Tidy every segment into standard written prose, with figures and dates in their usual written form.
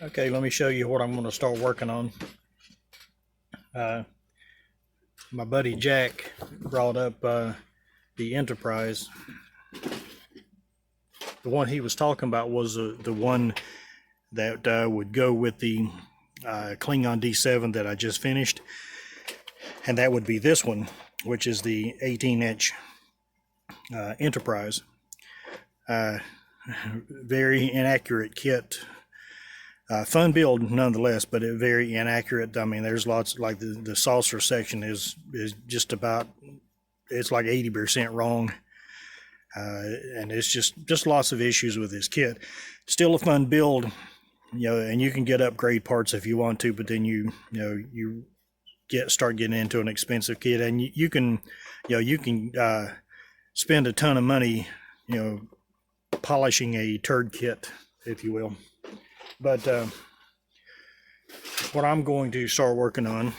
Okay, let me show you what I'm going to start working on. My buddy Jack brought up the Enterprise. The one he was talking about was the one that would go with the Klingon D7 that I just finished, and that would be this one, which is the 18-inch Enterprise. Very inaccurate kit. Fun build nonetheless, but very inaccurate. I mean, there's lots, like the saucer section is just about, it's like 80% wrong, and it's just lots of issues with this kit. Still a fun build, you know, and you can get upgrade parts if you want to, but then you start getting into an expensive kit, and you can spend a ton of money, polishing a turd kit, if you will. But what I'm going to start working on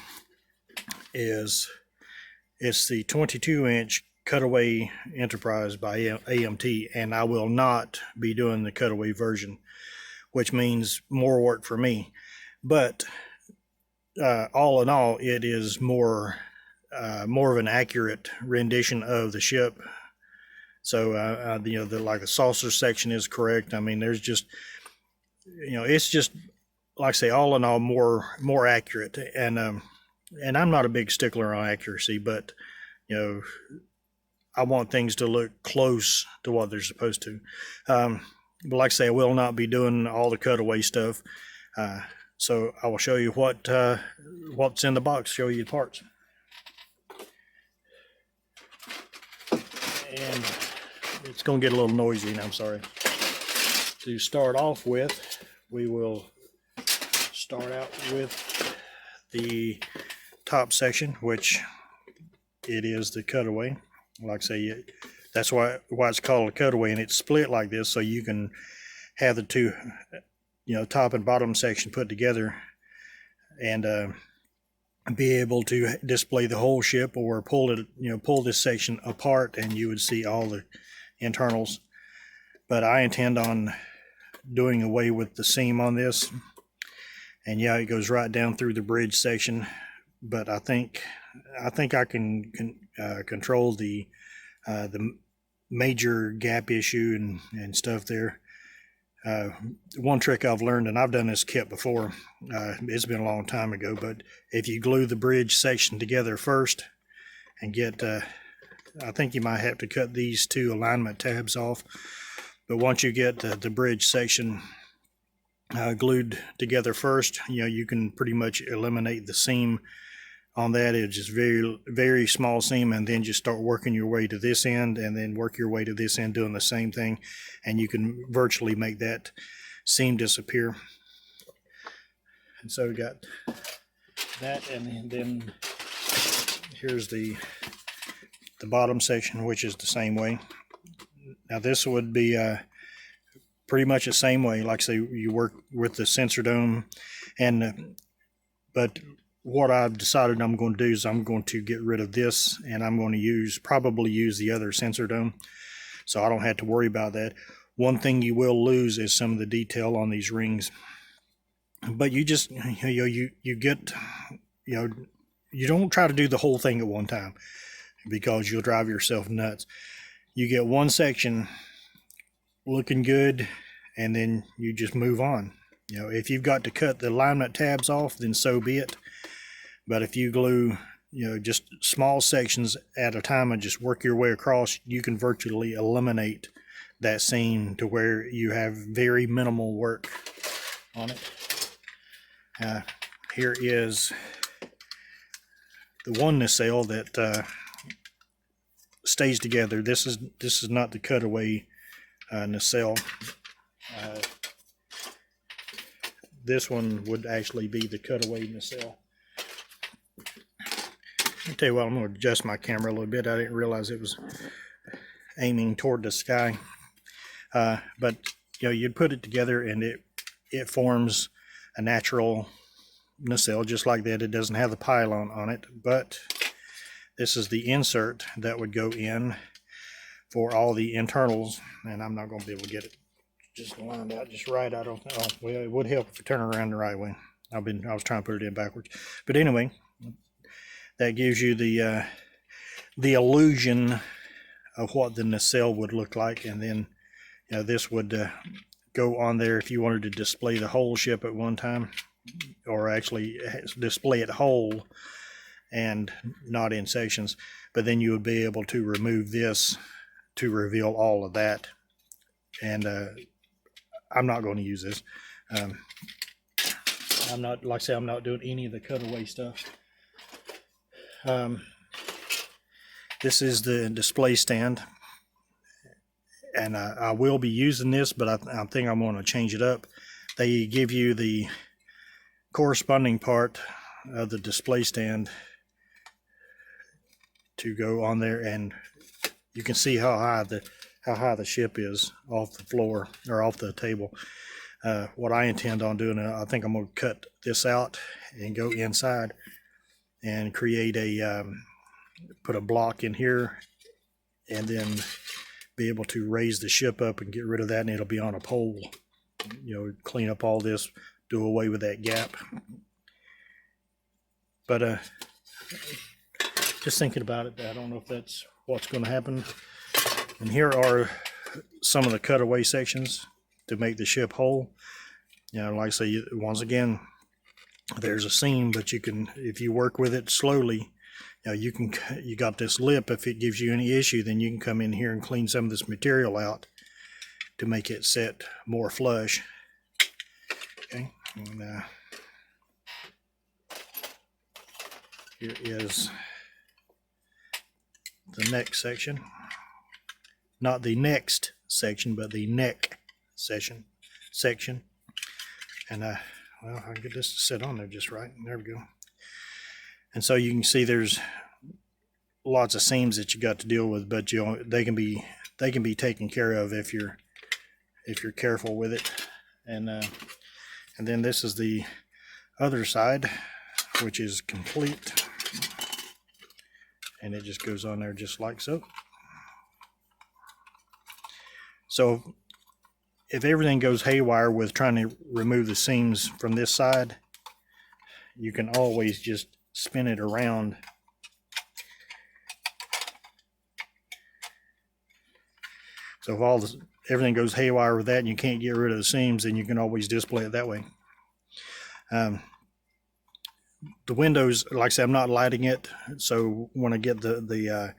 is it's the 22-inch Cutaway Enterprise by AMT, and I will not be doing the Cutaway version, which means more work for me. But all in all, it is more of an accurate rendition of the ship. So like the saucer section is correct. I mean, there's just, it's just, like I say, all in all, more accurate. And I'm not a big stickler on accuracy, but I want things to look close to what they're supposed to. But like I say, I will not be doing all the Cutaway stuff. So I will show you what's in the box, show you the parts. And it's going to get a little noisy, and I'm sorry. To start off with, we will start out with the top section, which it is the Cutaway. Like I say, that's why it's called a Cutaway, and it's split like this so you can have the two, top and bottom section put together, and be able to display the whole ship, or pull this section apart and you would see all the internals. But I intend on doing away with the seam on this, and yeah, it goes right down through the bridge section. But I think I can control the major gap issue and stuff there. One trick I've learned, and I've done this kit before, it's been a long time ago, but if you glue the bridge section together first and get, I think you might have to cut these two alignment tabs off, but once you get the bridge section glued together first, you can pretty much eliminate the seam on that. It's just very, very small seam, and then just start working your way to this end, and then work your way to this end doing the same thing, and you can virtually make that seam disappear. And so we got that, and then here's the bottom section, which is the same way. Now this would be pretty much the same way. Like I say, you work with the sensor dome, but what I've decided I'm going to do is I'm going to get rid of this, and I'm going to probably use the other sensor dome, so I don't have to worry about that. One thing you will lose is some of the detail on these rings, but you just you don't try to do the whole thing at one time, because you'll drive yourself nuts. You get one section looking good, and then you just move on. If you've got to cut the alignment tabs off, then so be it. But if you glue, just small sections at a time and just work your way across, you can virtually eliminate that seam to where you have very minimal work on it. Here is the one nacelle that stays together. This is not the Cutaway nacelle. This one would actually be the Cutaway nacelle. I'll tell you what, I'm going to adjust my camera a little bit. I didn't realize it was aiming toward the sky. But you'd put it together, and it forms a natural nacelle just like that. It doesn't have the pylon on it, but this is the insert that would go in for all the internals, and I'm not going to be able to get it just lined out just right. I don't know. Well, it would help if you turn around the right way. I was trying to put it in backwards. But anyway, that gives you the illusion of what the nacelle would look like. And then, you know, this would go on there if you wanted to display the whole ship at one time, or actually display it whole and not in sections. But then you would be able to remove this to reveal all of that. And I'm not going to use this. I'm not, like I say, I'm not doing any of the cutaway stuff. This is the display stand, and I will be using this, but I think I'm going to change it up. They give you the corresponding part of the display stand to go on there, and you can see how high the ship is off the floor or off the table. What I intend on doing, I think I'm going to cut this out and go inside and create put a block in here, and then be able to raise the ship up and get rid of that, and it'll be on a pole. You know, clean up all this, do away with that gap. But just thinking about it, I don't know if that's what's going to happen. And here are some of the cutaway sections to make the ship whole. You know, like I say, once again, there's a seam, but you can, if you work with it slowly, you know, you got this lip. If it gives you any issue, then you can come in here and clean some of this material out to make it set more flush. Okay, and here is the neck section. Not the next section, but the neck section. And well, I can get this to sit on there just right. There we go. And so you can see there's lots of seams that you got to deal with, but they can be taken care of if you're careful with it. And then this is the other side, which is complete, and it just goes on there just like so. So if everything goes haywire with trying to remove the seams from this side, you can always just spin it around. So if everything goes haywire with that and you can't get rid of the seams, then you can always display it that way. The windows, like I said, I'm not lighting it, so when I get the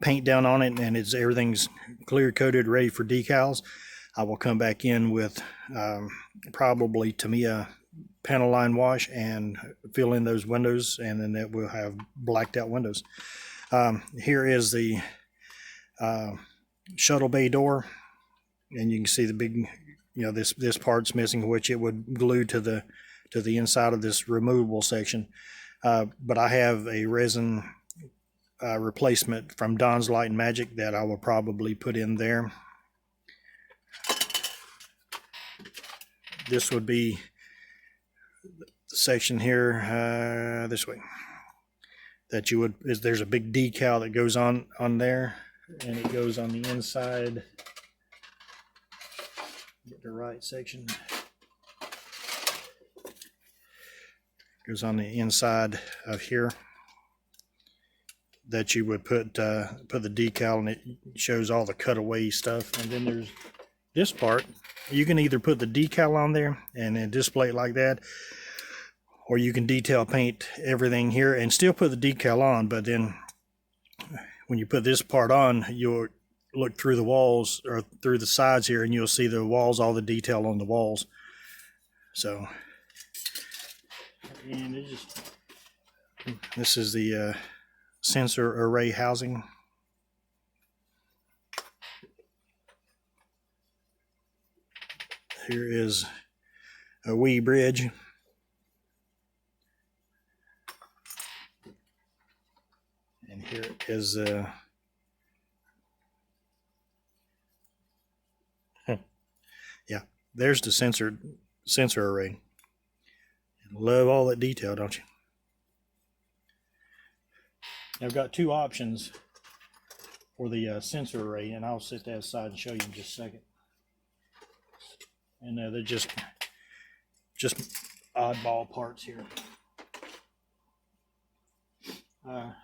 paint down on it and everything's clear coated, ready for decals, I will come back in with probably Tamiya panel line wash and fill in those windows, and then that will have blacked out windows. Here is the shuttle bay door, and you can see the big, you know, this part's missing, which it would glue to the inside of this removable section. But I have a resin replacement from Don's Light and Magic that I will probably put in there. This would be the section here, this way, that you would, there's a big decal that goes on there, and it goes on the inside. Get the right section. Goes on the inside of here, that you would put the decal, and it shows all the cutaway stuff. And then there's this part. You can either put the decal on there and then display it like that, or you can detail paint everything here and still put the decal on, but then when you put this part on, you'll look through the walls or through the sides here, and you'll see the walls, all the detail on the walls. So, and this is the sensor array housing. Here is a wee bridge. And here is yeah, there's the sensor array. Love all that detail, don't you? I've got two options for the sensor array, and I'll set that aside and show you in just a second. and they're just oddball parts here. Let's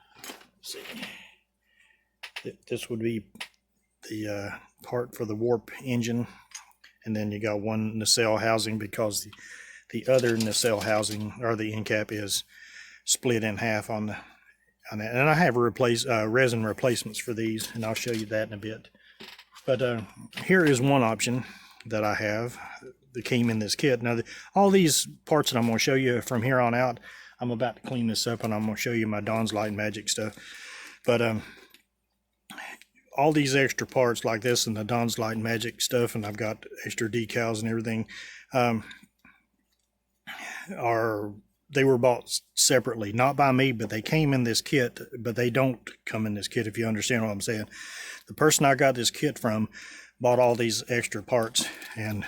see. This would be the part for the warp engine, and then you got one nacelle housing because the other nacelle housing, or the end cap, is split in half on that. And I have resin replacements for these, and I'll show you that in a bit. But here is one option that I have that came in this kit. Now, all these parts that I'm going to show you from here on out, I'm about to clean this up, and I'm going to show you my Dawn's Light Magic stuff. But all these extra parts like this and the Dawn's Light Magic stuff, and I've got extra decals and everything, they were bought separately, not by me, but they came in this kit. But they don't come in this kit, if you understand what I'm saying. The person I got this kit from bought all these extra parts, and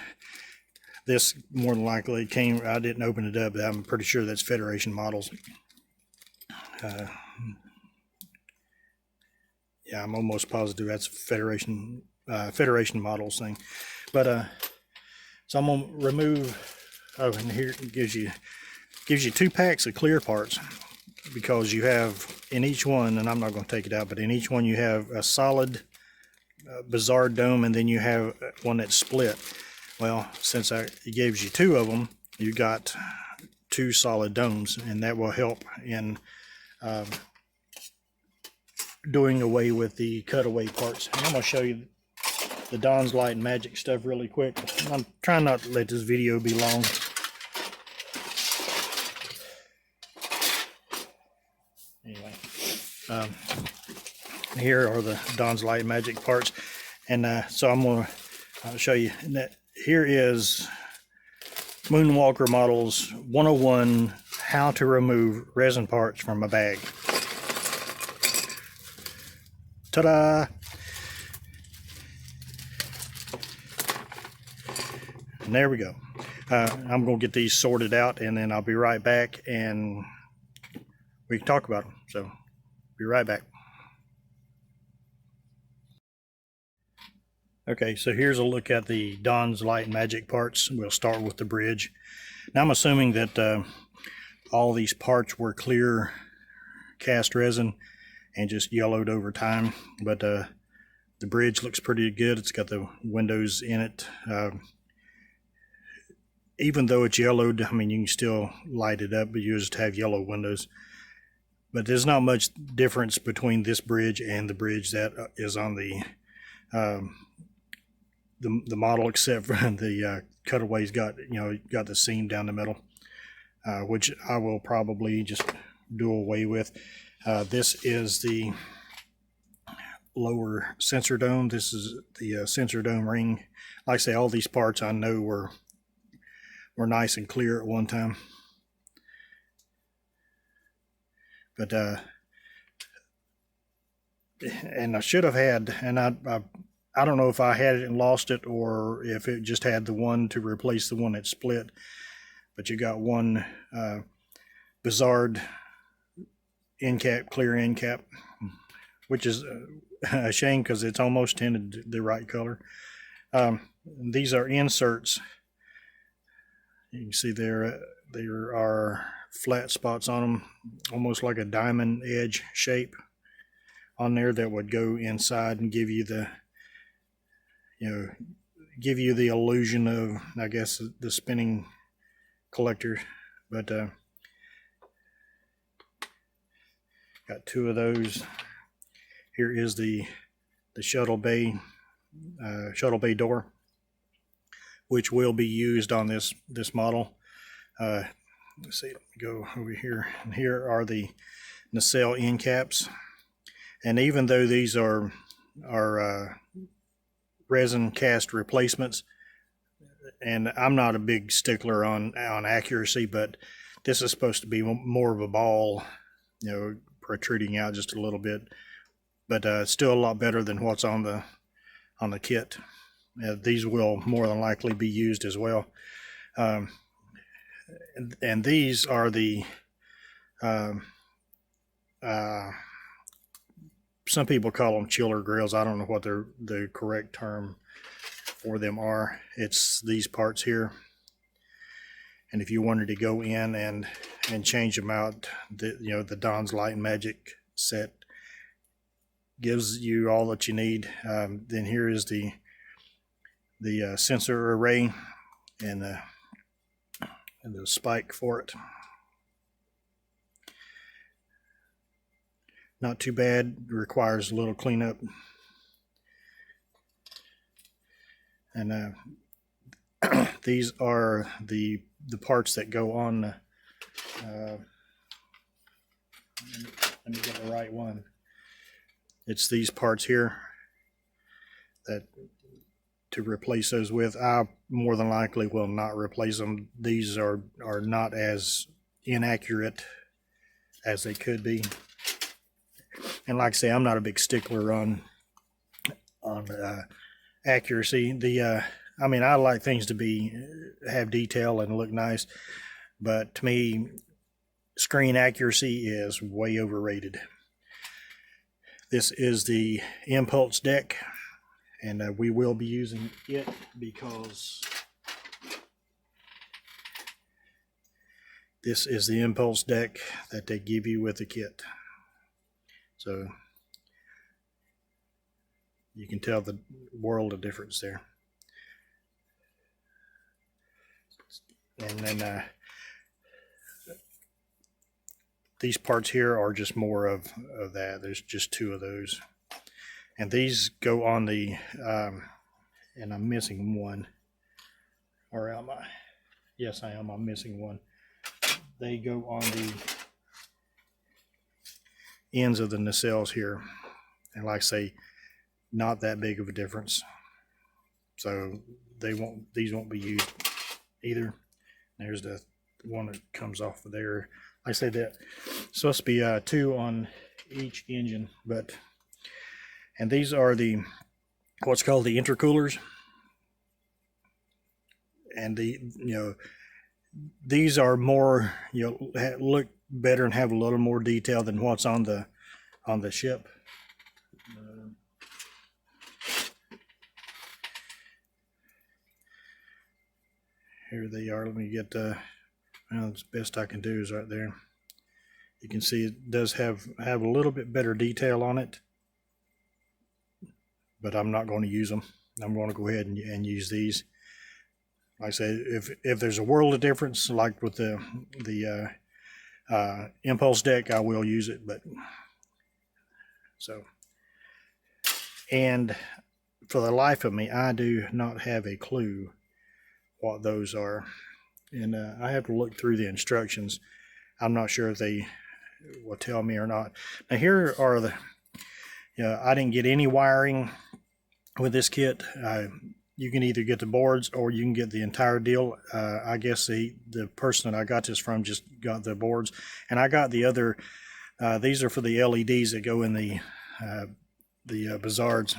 this more than likely came, I didn't open it up, but I'm pretty sure that's Federation models. Yeah, I'm almost positive that's Federation models thing. But so I'm gonna remove. Oh, and here it gives you 2 packs of clear parts, because you have in each one, and I'm not going to take it out, but in each one you have a solid bizarre dome, and then you have one that's split. Well, since it gives you 2 of them, you got 2 solid domes, and that will help in doing away with the cutaway parts. And I'm going to show you the Dawn's Light Magic stuff really quick. I'm trying not to let this video be long. Anyway, here are the Dawn's Light Magic parts, and so I'll show you. Here is Moonwalker Models 101, how to remove resin parts from a bag. Ta-da! And there we go. I'm going to get these sorted out, and then I'll be right back, and we can talk about them. So, be right back. Okay, so here's a look at the Dawn's Light Magic parts. We'll start with the bridge. Now, I'm assuming that all these parts were clear cast resin and just yellowed over time, but the bridge looks pretty good. It's got the windows in it. Even though it's yellowed, I mean, you can still light it up, but you just have yellow windows. But there's not much difference between this bridge and the bridge that is on the model, except for the Cutaway's got the seam down the middle, which I will probably just do away with. This is the lower sensor dome. This is the sensor dome ring. Like I say, all these parts I know were nice and clear at one time. But and I should have had, and I don't know if I had it and lost it, or if it just had the one to replace the one that split. But you got one bizarre end cap, clear end cap, which is a shame because it's almost tinted the right color. These are inserts. You can see there are flat spots on them, almost like a diamond edge shape on there that would go inside and give you the illusion of, I guess, the spinning collector. But got 2 of those. Here is the shuttle bay door, which will be used on this model. Let's see, let me go over here. And here are the nacelle end caps. And even though these are resin cast replacements, and I'm not a big stickler on accuracy, but this is supposed to be more of a ball, protruding out just a little bit, but still a lot better than what's on the kit. These will more than likely be used as well. And these are the some people call them chiller grills. I don't know what the correct term for them are. It's these parts here. And if you wanted to go in and change them out, the Don's Light and Magic set gives you all that you need. Then here is the sensor array and the spike for it. Not too bad, requires a little cleanup. And these are the parts that go on. Let me get the right one. It's these parts here that to replace those with. I more than likely will not replace them. These are not as inaccurate as they could be. And like I say, I'm not a big stickler on accuracy. I mean, I like things to have detail and look nice, but to me, screen accuracy is way overrated. This is the impulse deck, and we will be using it because this is the impulse deck that they give you with the kit. So you can tell the world of difference there. And then these parts here are just more of that. There's just two of those. And these go on the, and I'm missing one. Or am I? Yes, I am. I'm missing one. They go on the ends of the nacelles here. And like I say, not that big of a difference. So these won't be used either. There's the one that comes off of there. Like I said, that supposed to be 2 on each engine, and these are what's called the intercoolers, and these are more look better and have a little more detail than what's on the ship. Here they are. Let me get well, the best I can do is right there. You can see it does have a little bit better detail on it, but I'm not going to use them. I'm going to go ahead and use these. Like I say, if there's a world of difference, like with the impulse deck, I will use it. But so, and for the life of me, I do not have a clue what those are, and I have to look through the instructions. I'm not sure if they will tell me or not. Now here are I didn't get any wiring with this kit. You can either get the boards or you can get the entire deal. I guess the person that I got this from just got the boards, and I got the other. These are for the LEDs that go in the Bizards,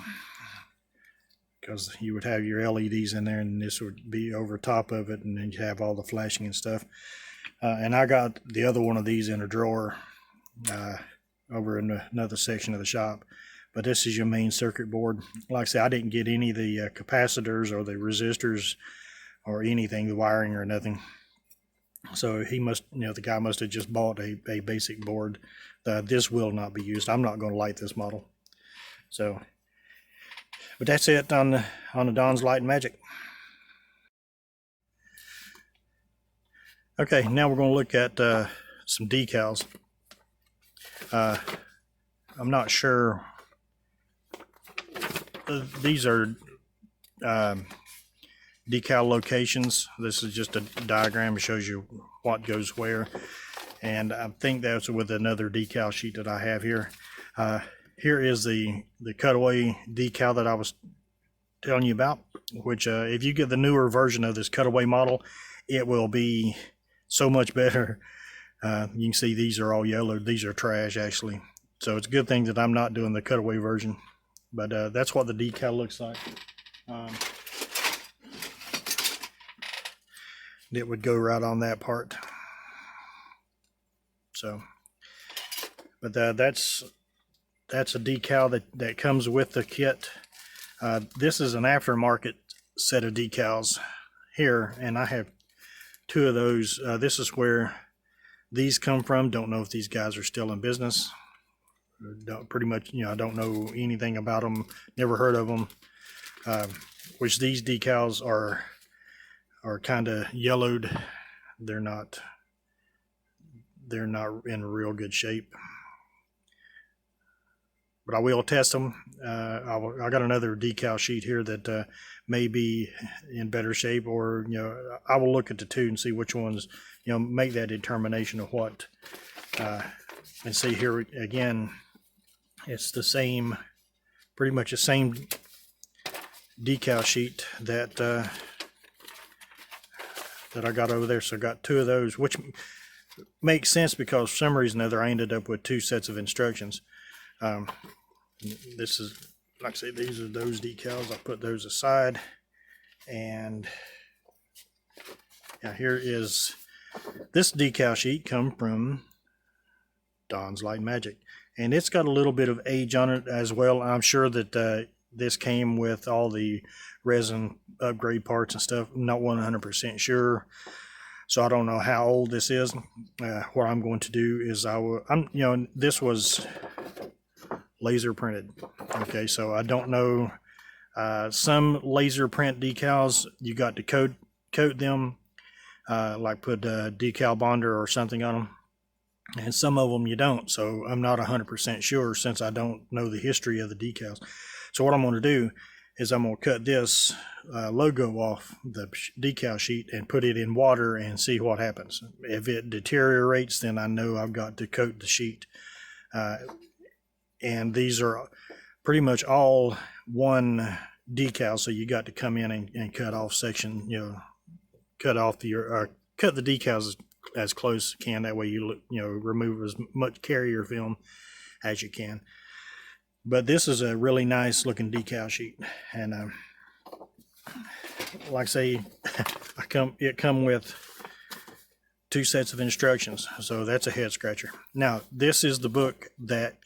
because you would have your LEDs in there, and this would be over top of it, and then you have all the flashing and stuff. And I got the other one of these in a drawer over in another section of the shop. But this is your main circuit board. Like I said, I didn't get any of the capacitors or the resistors or anything, the wiring or nothing. So he must, the guy must have just bought a basic board. This will not be used. I'm not going to light this model. So, but that's it on the Don's Light and Magic. Okay, now we're going to look at some decals. I'm not sure. These are decal locations. This is just a diagram that shows you what goes where, and I think that's with another decal sheet that I have here. Here is the Cutaway decal that I was telling you about, which if you get the newer version of this Cutaway model, it will be so much better. You can see these are all yellow. These are trash, actually. So it's a good thing that I'm not doing the Cutaway version. But that's what the decal looks like. It would go right on that part. So, but that's a decal that comes with the kit. This is an aftermarket set of decals here, and I have two of those. This is where these come from. Don't know if these guys are still in business. Pretty much, I don't know anything about them. Never heard of them. Which these decals are kind of yellowed. They're not in real good shape. But I will test them. I got another decal sheet here that may be in better shape, or I will look at the two and see which ones, make that determination of what. And see here again, it's the same, pretty much the same decal sheet that I got over there. So I got two of those, which makes sense because for some reason or other I ended up with two sets of instructions. This is, like I say, these are those decals. I put those aside, and here is this decal sheet come from Don's Light Magic, and it's got a little bit of age on it as well. I'm sure that this came with all the resin upgrade parts and stuff. I'm not 100% sure, so I don't know how old this is. What I'm going to do is this was laser printed. Okay, so I don't know. Some laser print decals, you got to coat them, like put a decal bonder or something on them, and some of them you don't. So I'm not 100% sure, since I don't know the history of the decals. So what I'm going to do is I'm going to cut this logo off the decal sheet and put it in water and see what happens. If it deteriorates, then I know I've got to coat the sheet. And these are pretty much all one decal, so you got to come in and cut off section, cut the decals as close as you can. That way you remove as much carrier film as you can. But this is a really nice looking decal sheet, and like I say, it come with two sets of instructions, so that's a head scratcher. Now this is the book that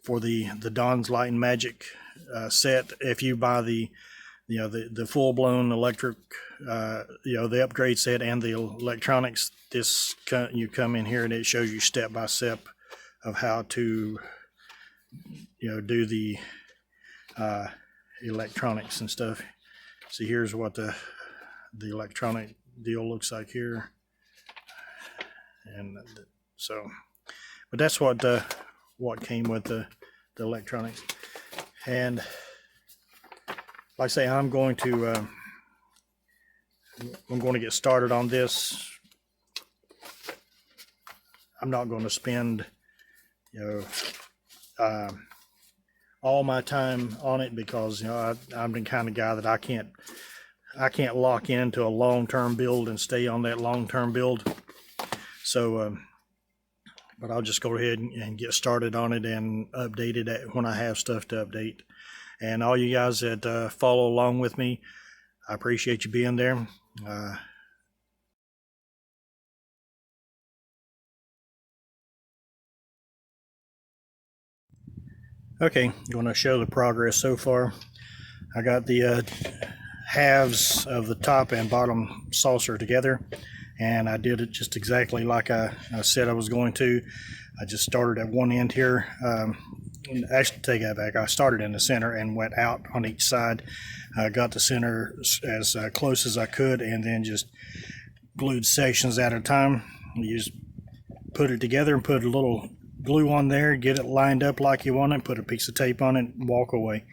for the Don's Light and Magic set. If you buy the full-blown electric, the upgrade set and the electronics, you come in here and it shows you step by step of how to do the electronics and stuff. See, here's what the electronic deal looks like here, and so, but that's what came with the electronics. And like I say, I'm going to get started on this. I'm not going to spend all my time on it, because I'm the kind of guy that I can't lock into a long-term build and stay on that long-term build. So but I'll just go ahead and get started on it and update it when I have stuff to update. And all you guys that follow along with me, I appreciate you being there. Okay, I'm going to show the progress so far. I got the halves of the top and bottom saucer together, and I did it just exactly like I said I was going to. I just started at one end here. Actually, take that back. I started in the center and went out on each side. I got the center as close as I could, and then just glued sections at a time. You just put it together and put a little glue on there, get it lined up like you want it, put a piece of tape on it, and walk away.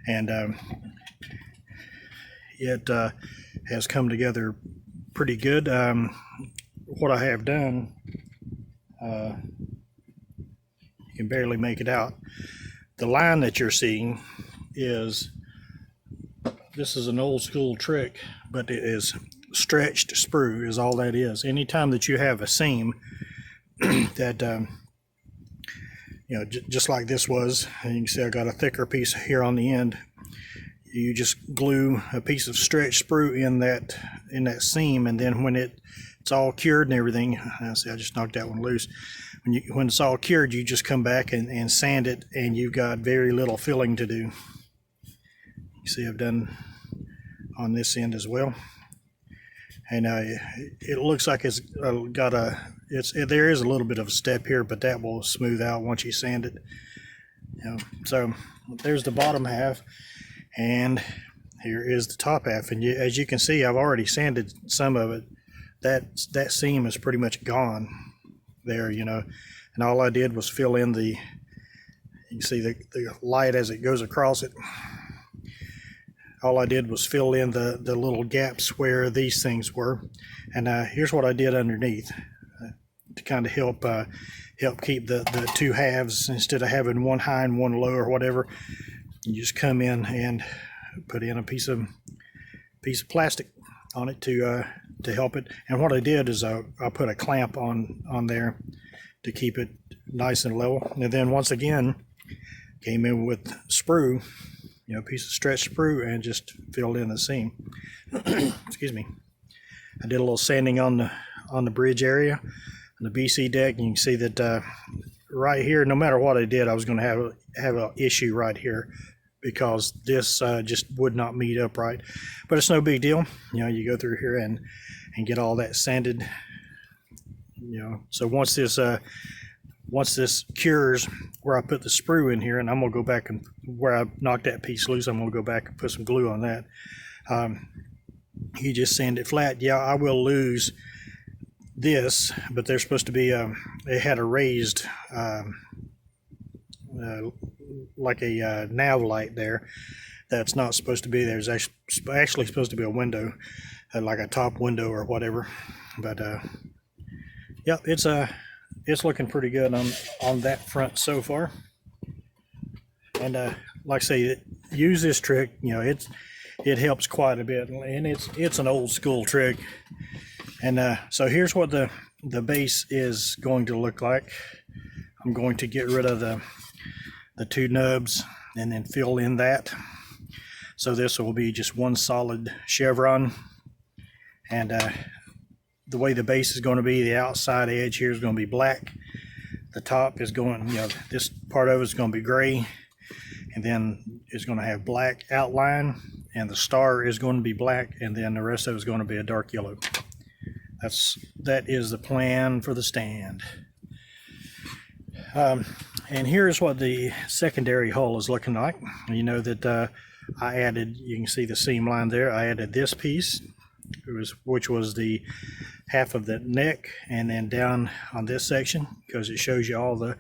And it has come together pretty good. What I have done, you can barely make it out. The line that you're seeing this is an old school trick, but it is stretched sprue is all that is. Anytime that you have a seam that just like this was, and you can see I got a thicker piece here on the end, you just glue a piece of stretched sprue in that seam, and then when it's all cured and everything, I just knocked that one loose. When it's all cured, you just come back and sand it, and you've got very little filling to do. You see I've done on this end as well. And it looks like it's got there is a little bit of a step here, but that will smooth out once you sand it. So there's the bottom half, and here is the top half. And as you can see, I've already sanded some of it. That seam is pretty much gone there, and all I did was fill in you can see the light as it goes across it. All I did was fill in the little gaps where these things were. And here's what I did underneath to kind of help keep the two halves, instead of having one high and one low or whatever. You just come in and put in a piece of plastic on it to help it. And what I did is I put a clamp on there to keep it nice and level. And then once again, came in with sprue, a piece of stretch sprue, and just filled in the seam. Excuse me. I did a little sanding on the bridge area, on the BC deck, and you can see that right here, no matter what I did, I was going to have an issue right here, because this just would not meet up right. But it's no big deal. You go through here and get all that sanded. So once this cures, where I put the sprue in here, and I'm gonna go back and where I knocked that piece loose, I'm gonna go back and put some glue on that. You just sand it flat. Yeah, I will lose this, but they're supposed to be it had a raised like a nav light there that's not supposed to be there. It's actually supposed to be a window, like a top window or whatever. But yeah, it's looking pretty good on that front so far. And like I say, use this trick. It helps quite a bit, and it's an old school trick. And so here's what the base is going to look like. I'm going to get rid of the two nubs and then fill in that. So this will be just one solid chevron. And the way the base is going to be, the outside edge here is going to be black. The top is going, this part of it is going to be gray, and then it's going to have black outline, and the star is going to be black, and then the rest of it is going to be a dark yellow. That is the plan for the stand. And here's what the secondary hull is looking like. That I added, you can see the seam line there. I added this piece, which was the half of the neck, and then down on this section, because it shows you all the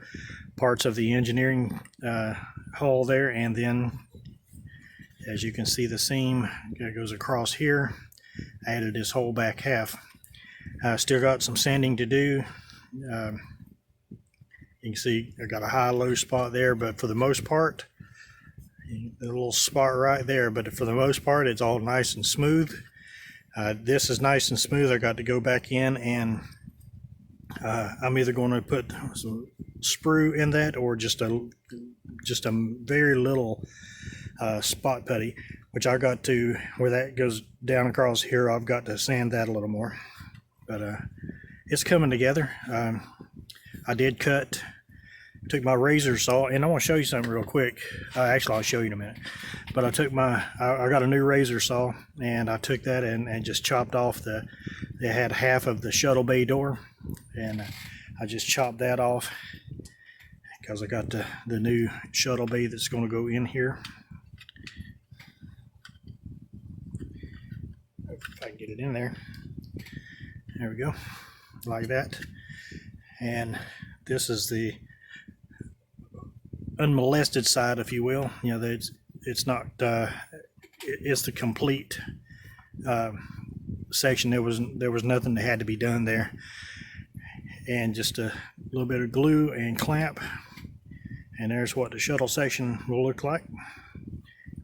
parts of the engineering hull there. And then, as you can see, the seam goes across here. I added this whole back half. Still got some sanding to do. You can see I got a high-low spot there, but for the most part, a little spot right there, but for the most part, it's all nice and smooth. This is nice and smooth. I got to go back in, and I'm either going to put some sprue in that, or just a very little spot putty, which I got to, where that goes down across here, I've got to sand that a little more. But it's coming together. I did took my razor saw, and I want to show you something real quick. Actually, I'll show you in a minute. But I got a new razor saw, and I took that and just chopped off it had half of the shuttle bay door, and I just chopped that off because I got the new shuttle bay that's going to go in here. If I can get it in there. There we go, like that. And this is the unmolested side, if you will. It's not it's the complete section. There was nothing that had to be done there, and just a little bit of glue and clamp, and there's what the shuttle section will look like.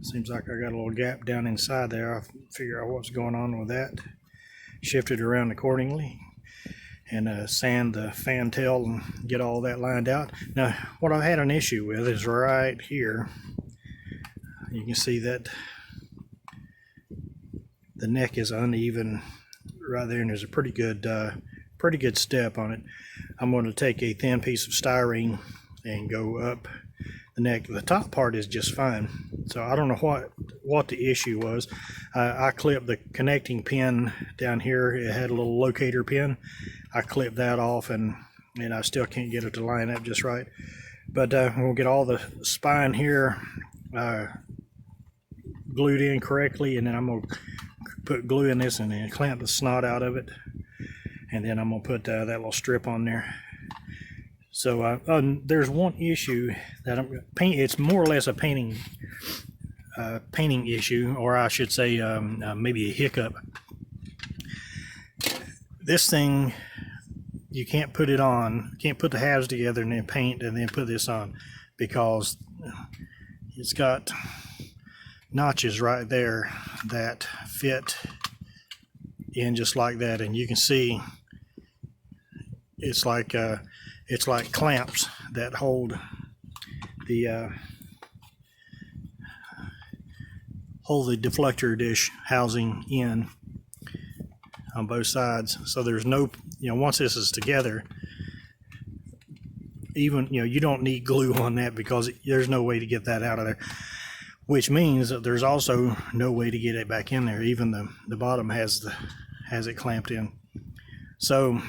Seems like I got a little gap down inside there. I'll figure out what's going on with that, shift it around accordingly, and sand the fan tail and get all that lined out. Now, what I had an issue with is right here. You can see that the neck is uneven right there, and there's a pretty good step on it. I'm going to take a thin piece of styrene and go up the neck. The top part is just fine. So I don't know what the issue was. I clipped the connecting pin down here. It had a little locator pin. I clipped that off, and I still can't get it to line up just right. But we'll get all the spine here glued in correctly, and then I'm going to put glue in this and then clamp the snot out of it. And then I'm going to put that little strip on there. So there's one issue that it's more or less a painting issue, or I should say maybe a hiccup. This thing, you can't put it on, can't put the halves together and then paint and then put this on, because it's got notches right there that fit in just like that, and you can see it's like clamps that hold the deflector dish housing in on both sides. So there's no, once this is together, even, you don't need glue on that, because there's no way to get that out of there, which means that there's also no way to get it back in there. Even the bottom has it clamped in. So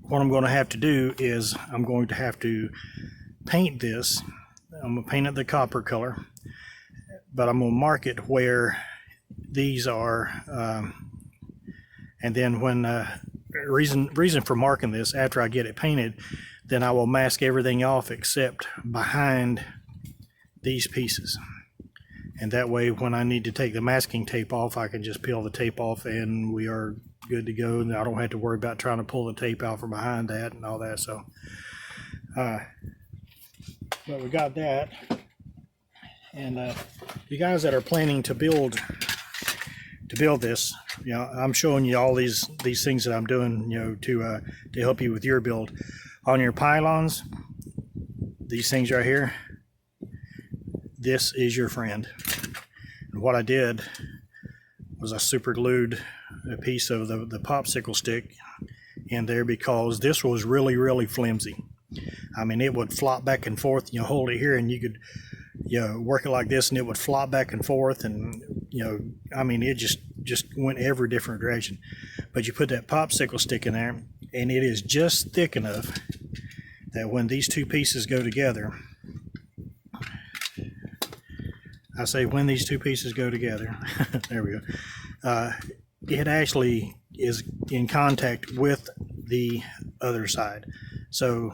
what I'm going to have to do is I'm going to have to paint this. I'm going to paint it the copper color, but I'm going to mark it where these are, and then when reason for marking this, after I get it painted, then I will mask everything off except behind these pieces, and that way when I need to take the masking tape off, I can just peel the tape off and we are good to go. And I don't have to worry about trying to pull the tape out from behind that and all that. So but we got that, and you guys that are planning to build this, I'm showing you all these things that I'm doing, to help you with your build. On your pylons, these things right here, this is your friend. And what I did was I super glued a piece of the popsicle stick in there, because this was really flimsy. I mean, it would flop back and forth. Hold it here and you could work it like this and it would flop back and forth, and I mean, it just went every different direction. But you put that popsicle stick in there, and it is just thick enough that when these two pieces go together, I say when these two pieces go together, there we go, it actually is in contact with the other side. So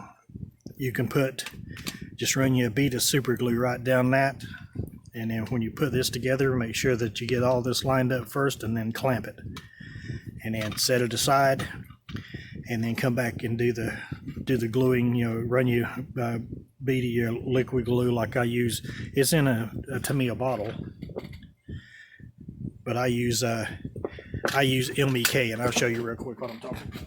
you can just run you a bead of super glue right down that, and then when you put this together, make sure that you get all this lined up first, and then clamp it, and then set it aside, and then come back and do the gluing. Run you a bead of your liquid glue like I use. It's in a Tamiya bottle, but I use MEK, and I'll show you real quick what I'm talking about.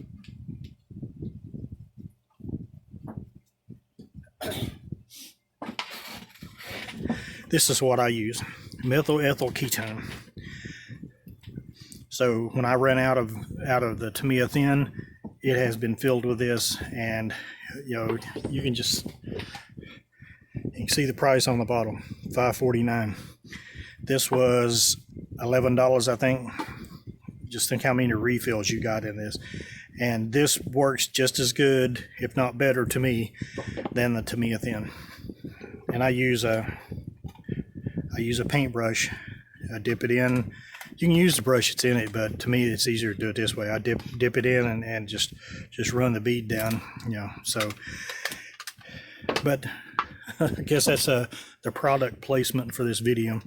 This is what I use, methyl ethyl ketone. So when I ran out of the Tamiya thin, it has been filled with this, and you can see the price on the bottle, $5.49. This was $11, I think. Just think how many refills you got in this, and this works just as good, if not better, to me than the Tamiya thin. And I use a paintbrush. I dip it in. You can use the brush that's in it, but to me it's easier to do it this way. I dip it in and just run the bead down, so. But I guess that's the product placement for this video.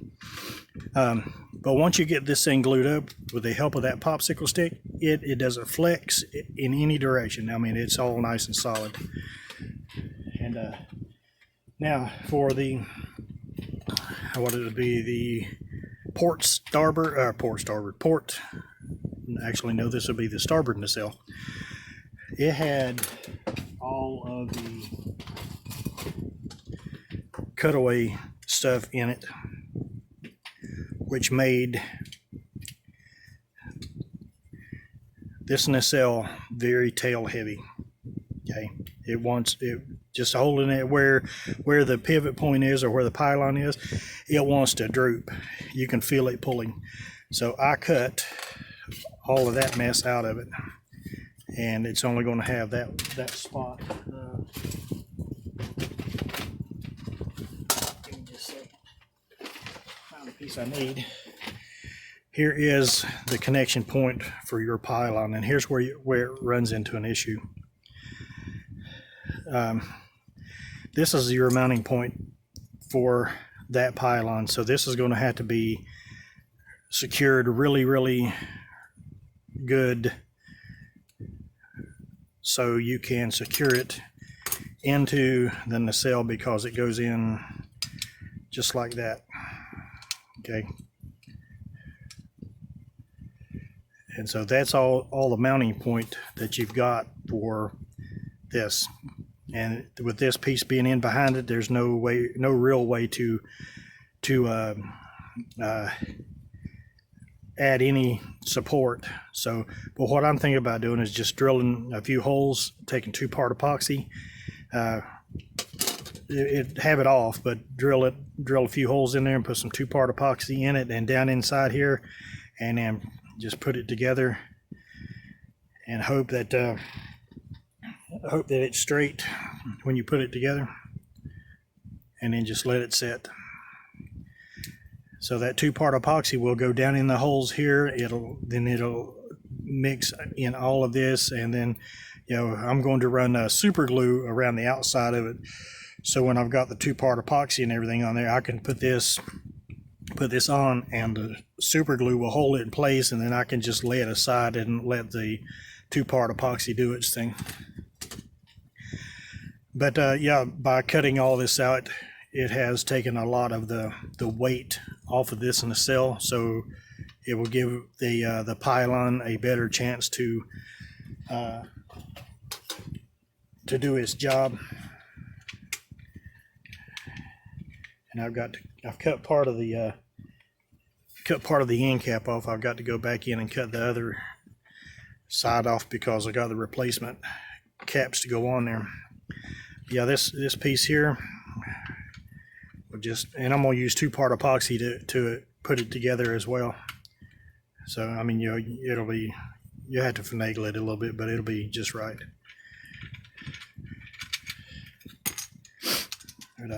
But once you get this thing glued up with the help of that popsicle stick, it doesn't flex in any direction. I mean, it's all nice and solid. And now for the, what it would be, the port, actually no, this would be the starboard nacelle. It had all of the Cutaway stuff in it, which made this nacelle very tail heavy. Okay, just holding it where the pivot point is or where the pylon is, it wants to droop. You can feel it pulling. So I cut all of that mess out of it, and it's only going to have that spot. Let me just find the piece I need. Here is the connection point for your pylon, and here's where it runs into an issue. This is your mounting point for that pylon, so this is going to have to be secured really, really good so you can secure it into the nacelle, because it goes in just like that. Okay. And so that's all the mounting point that you've got for this. And with this piece being in behind it, there's no real way to add any support. So, but what I'm thinking about doing is just drilling a few holes, taking 2-part epoxy, have it off, but drill a few holes in there and put some 2-part epoxy in it and down inside here, and then just put it together and hope that it's straight when you put it together, and then just let it set. So that 2-part epoxy will go down in the holes here. It'll mix in all of this, and then I'm going to run super glue around the outside of it. So when I've got the 2-part epoxy and everything on there, I can put this on, and the super glue will hold it in place, and then I can just lay it aside and let the 2-part epoxy do its thing. But yeah, by cutting all this out, it has taken a lot of the weight off of this nacelle, so it will give the pylon a better chance to do its job. And I've cut part of the end cap off. I've got to go back in and cut the other side off because I got the replacement caps to go on there. Yeah, this piece here, and I'm gonna use 2-part epoxy to put it together as well. So I mean, you have to finagle it a little bit, but it'll be just right. And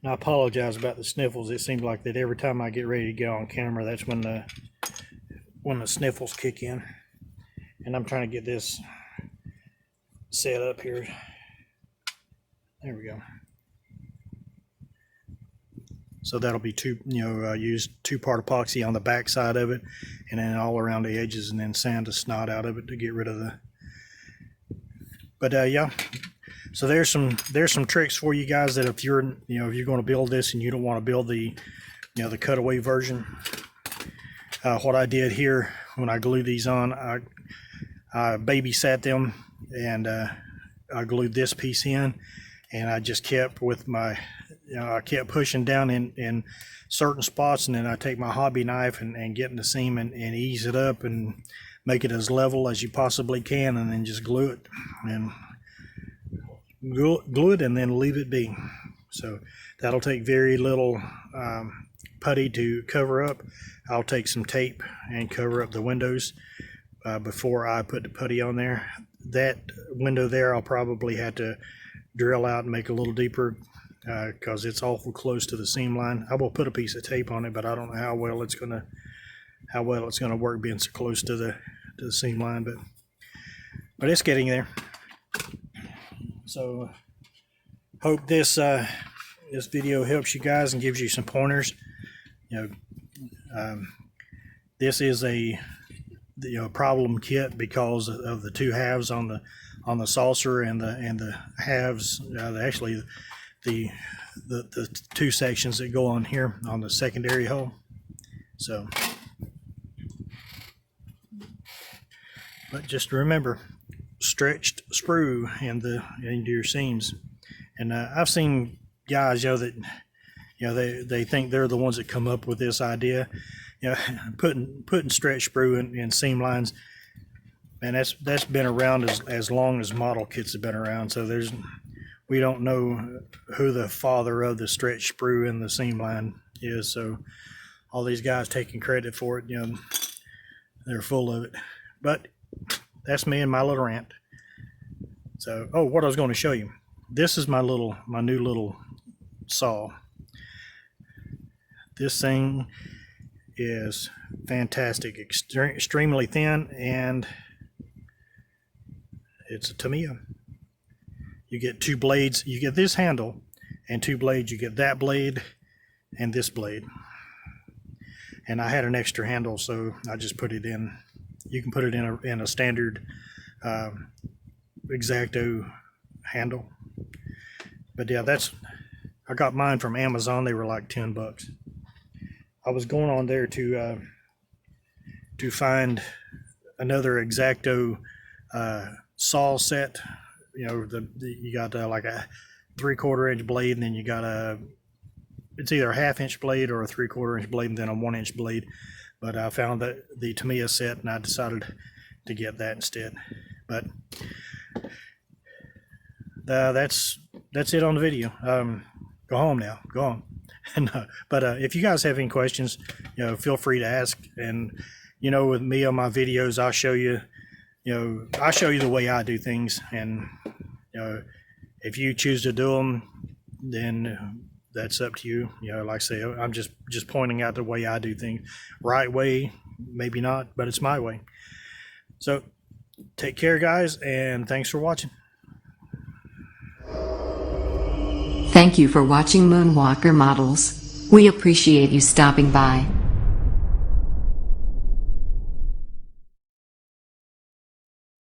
I apologize about the sniffles. It seems like that every time I get ready to get on camera, that's when the sniffles kick in. And I'm trying to get this set up here. There we go. So that'll be use 2-part epoxy on the back side of it, and then all around the edges, and then sand the snot out of it to get rid of the. But yeah, so there's some tricks for you guys that if you're going to build this and you don't want to build the the cutaway version. What I did here when I glued these on, I babysat them, and I glued this piece in, and I just kept with my I kept pushing down in certain spots, and then I take my hobby knife and get in the seam and ease it up and make it as level as you possibly can, and then just glue it and glue it and then leave it be. So that'll take very little putty to cover up. I'll take some tape and cover up the windows before I put the putty on there. That window there I'll probably have to drill out and make a little deeper because it's awful close to the seam line. I will put a piece of tape on it, but I don't know how well it's gonna work being so close to the seam line, but it's getting there. So hope this video helps you guys and gives you some pointers. This is a problem kit because of the two halves on the saucer and the halves, actually the two sections that go on here on the secondary hull. So, but just remember, stretched sprue into your seams. And I've seen guys, that they think they're the ones that come up with this idea. Putting stretch sprue in seam lines. And that's been around as long as model kits have been around. So we don't know who the father of the stretch sprue in the seam line is. So all these guys taking credit for it, they're full of it. But that's me and my little rant. So, oh, what I was going to show you. This is my new little saw. This thing is fantastic, extremely thin, and it's a Tamiya. You get 2 blades. You get this handle and 2 blades. You get that blade and this blade. And I had an extra handle, so I just put it in. You can put it in a standard X-Acto handle. But yeah, I got mine from Amazon. They were like $10. I was going on there to find another X-Acto saw set. You got like a 3/4 inch blade, and then you got it's either a 1/2 inch blade or a 3/4 inch blade, and then a 1 inch blade. But I found the Tamiya set, and I decided to get that instead. But that's it on the video. Go home now. Go home. But if you guys have any questions, feel free to ask. And with me on my videos, I'll show you. I'll show you the way I do things, and if you choose to do them, then that's up to you. Like I say, I'm just pointing out the way I do things. Right way, maybe not, but it's my way. So take care, guys, and thanks for watching. Thank you for watching Moonwalker Models. We appreciate you stopping by.